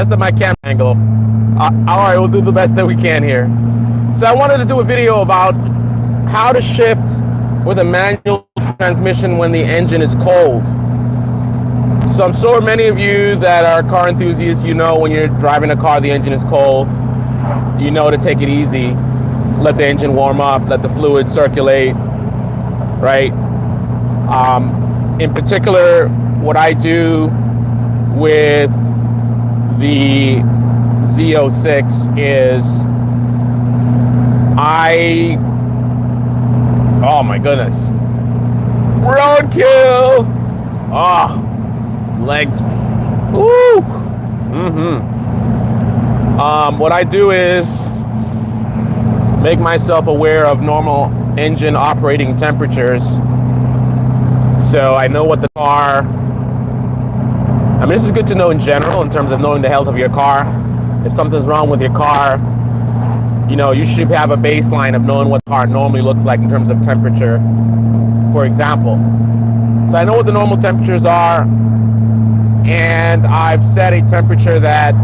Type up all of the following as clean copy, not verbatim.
best of my camera angle. All right, we'll do the best that we can here. So I wanted to do a video about how to shift with a manual transmission when the engine is cold. So I'm sure many of you that are car enthusiasts, you know when you're driving a car, the engine is cold, you know to take it easy. Let the engine warm up, let the fluid circulate, right? In particular, what I do with the Z06 is oh my goodness, roadkill. Oh, legs. Woo. What I do is make myself aware of normal engine operating temperatures, so I know what the car. I mean, this is good to know in general in terms of knowing the health of your car. If something's wrong with your car, you know, you should have a baseline of knowing what the car normally looks like in terms of temperature, for example. So I know what the normal temperatures are, and I've set a temperature that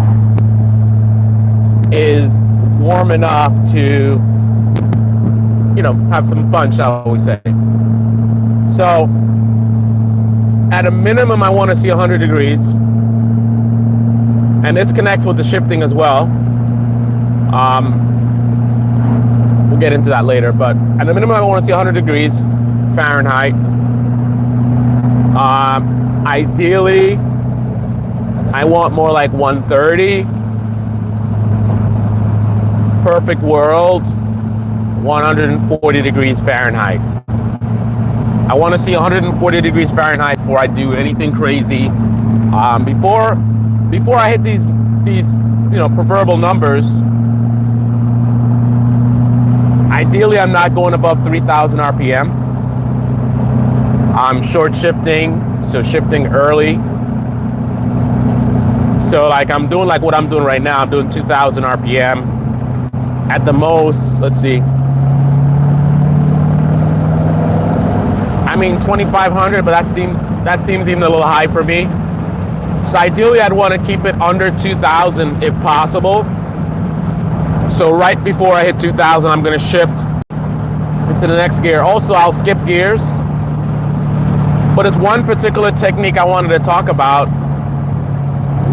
is warm enough to, you know, have some fun, shall we say. So at a minimum, I want to see 100 degrees. And this connects with the shifting as well. We'll get into that later, but at a minimum, I want to see 100 degrees Fahrenheit. Ideally, I want more like 130. Perfect world, 140 degrees Fahrenheit. I want to see 140 degrees Fahrenheit before I do anything crazy. Before I hit these you know, preferable numbers, ideally I'm not going above 3,000 RPM. I'm short shifting, so shifting early. So like I'm doing like what I'm doing right now. I'm doing 2,000 RPM. At the most, let's see. I mean 2,500, but that seems even a little high for me. So ideally, I'd want to keep it under 2,000 if possible. So right before I hit 2,000, I'm going to shift into the next gear. Also, I'll skip gears. But there's one particular technique I wanted to talk about,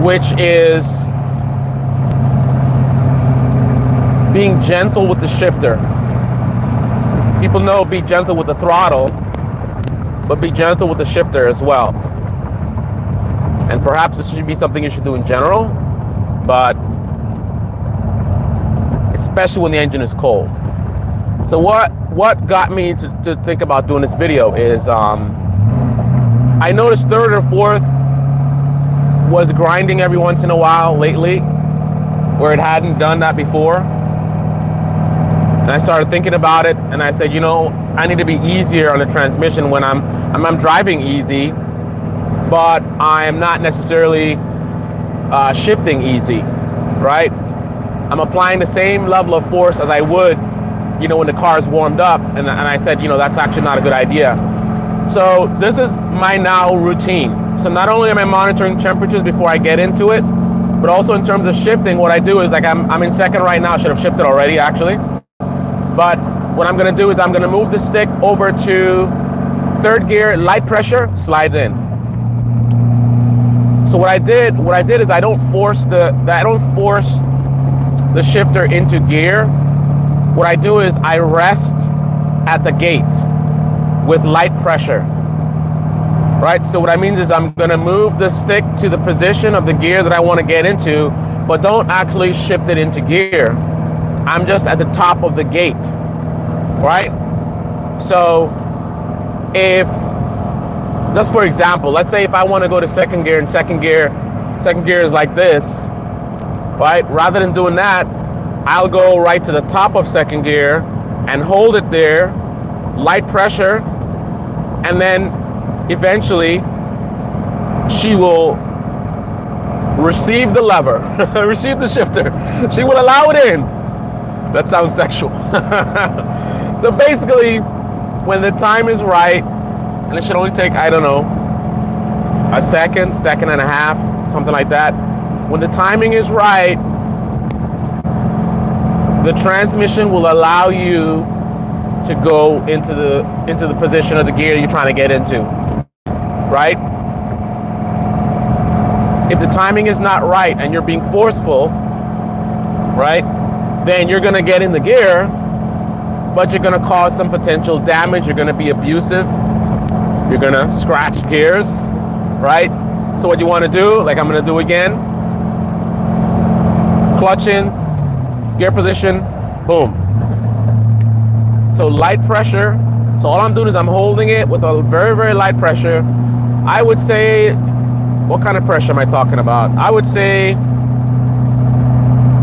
which is being gentle with the shifter. People know be gentle with the throttle, but be gentle with the shifter as well. And perhaps this should be something you should do in general, but especially when the engine is cold. So what got me to think about doing this video is I noticed third or fourth was grinding every once in a while lately, where it hadn't done that before. And I started thinking about it, and I said, you know, I need to be easier on the transmission when I'm driving easy, but I am not necessarily shifting easy, right? I'm applying the same level of force as I would, you know, when the car is warmed up, and I said, you know, that's actually not a good idea. So this is my now routine. So not only am I monitoring temperatures before I get into it, but also in terms of shifting, what I do is like I'm in second right now. I should have shifted already, actually. But what I'm going to do is I'm going to move the stick over to third gear, light pressure, slides in. So what I did is I don't force the shifter into gear. What I do is I rest at the gate with light pressure. Right? So what that means is I'm going to move the stick to the position of the gear that I want to get into, but don't actually shift it into gear. I'm just at the top of the gate, right? So if, just for example, let's say if I want to go to second gear, and second gear is like this, right? Rather than doing that, I'll go right to the top of second gear and hold it there, light pressure, and then eventually she will receive the lever, receive the shifter. She will allow it in. That sounds sexual. So basically, when the time is right, and it should only take, I don't know, a second and a half, something like that. when the timing is right, the transmission will allow you to go into the position of the gear you're trying to get into, right? If the timing is not right and you're being forceful, right, then you're gonna get in the gear, but you're gonna cause some potential damage. You're gonna be abusive. You're gonna scratch gears, right? So what you wanna do, like I'm gonna do again, clutch in, gear position, boom. So light pressure. So all I'm doing is I'm holding it with a very, very light pressure. I would say, what kind of pressure am I talking about? I would say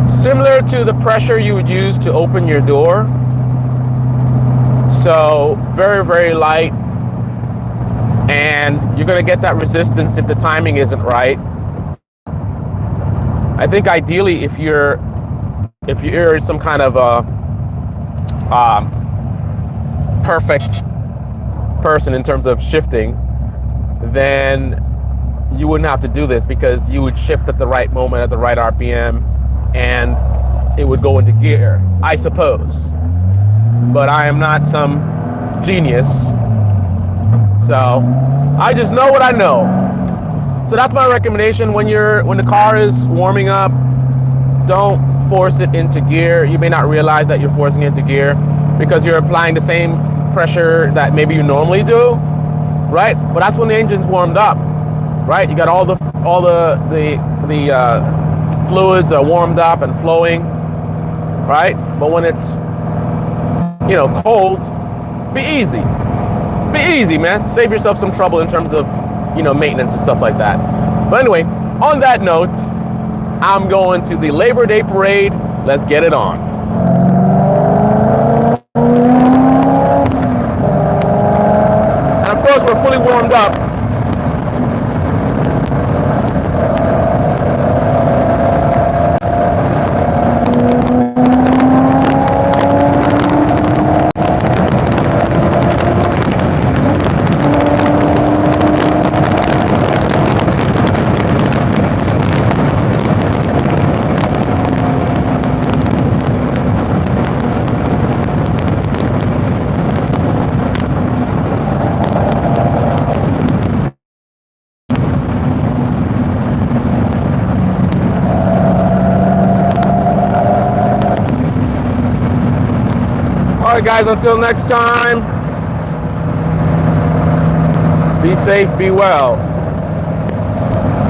similar to the pressure you would use to open your door. So very, very light. And you're gonna get that resistance if the timing isn't right. I think ideally if you're some kind of a perfect person in terms of shifting, then you wouldn't have to do this, because you would shift at the right moment at the right RPM and it would go into gear, I suppose. But I am not some genius, so I just know what I know. So that's my recommendation. When the car is warming up, don't force it into gear. You may not realize that you're forcing it into gear because you're applying the same pressure that maybe you normally do, right? But that's when the engine's warmed up, right? You got all the fluids are warmed up and flowing, right? But when it's cold, be easy, man. Save yourself some trouble in terms of maintenance and stuff like that. But anyway, on that note, I'm going to the Labor Day parade. Let's get it on. And of course, we're fully warmed up. All right, guys, until next time, be safe, be well,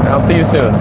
and I'll see you soon.